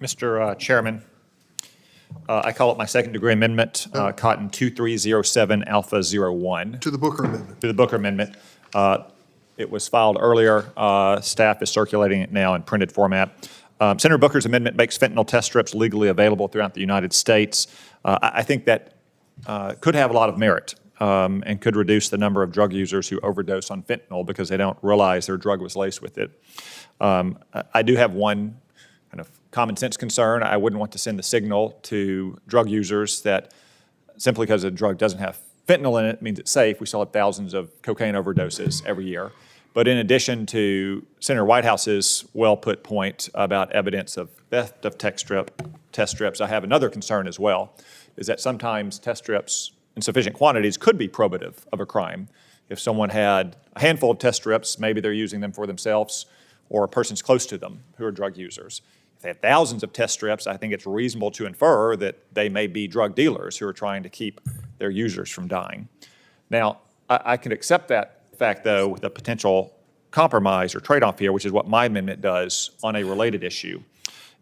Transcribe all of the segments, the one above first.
Mr. Chairman, I call it my second-degree amendment, Cotton 2307 Alpha 01. To the Booker Amendment. To the Booker Amendment. It was filed earlier. Staff is circulating it now in printed format. Senator Booker's amendment makes fentanyl test strips legally available throughout the United States. I think that could have a lot of merit and could reduce the number of drug users who overdose on fentanyl because they don't realize their drug was laced with it. I do have one kind of common sense concern. I wouldn't want to send the signal to drug users that simply because a drug doesn't have fentanyl in it means it's safe. We still have thousands of cocaine overdoses every year. But in addition to Senator Whitehouse's well-put point about evidence of theft of test strips, I have another concern as well, is that sometimes test strips in sufficient quantities could be probative of a crime. If someone had a handful of test strips, maybe they're using them for themselves or a person's close to them who are drug users. If they have thousands of test strips, I think it's reasonable to infer that they may be drug dealers who are trying to keep their users from dying. Now, I can accept that fact, though, with a potential compromise or trade-off here, which is what my amendment does on a related issue.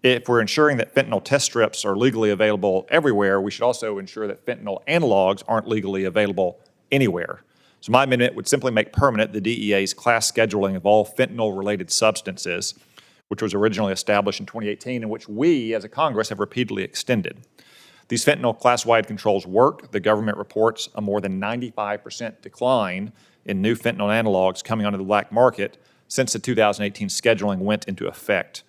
If we're ensuring that fentanyl test strips are legally available everywhere, we should also ensure that fentanyl analogs aren't legally available anywhere. So my amendment would simply make permanent the DEA's class scheduling of all fentanyl-related substances, which was originally established in 2018 and which we, as a Congress, have repeatedly extended. These fentanyl class-wide controls work. The government reports a more than 95% decline in new fentanyl analogs coming onto the black market since the 2018 scheduling went into effect.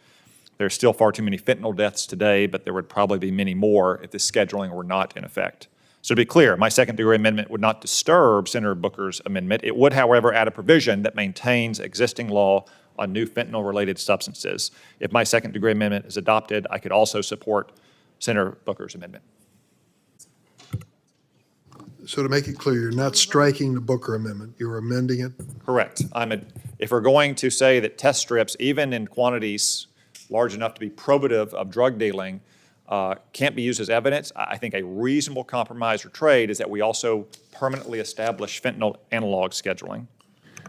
There's still far too many fentanyl deaths today, but there would probably be many more if this scheduling were not in effect. So to be clear, my second-degree amendment would not disturb Senator Booker's amendment. It would, however, add a provision that maintains existing law on new fentanyl-related substances. If my second-degree amendment is adopted, I could also support Senator Booker's amendment. So to make it clear, you're not striking the Booker Amendment, you're amending it? Correct. If we're going to say that test strips, even in quantities large enough to be probative of drug dealing, can't be used as evidence, I think a reasonable compromise or trade is that we also permanently establish fentanyl analog scheduling.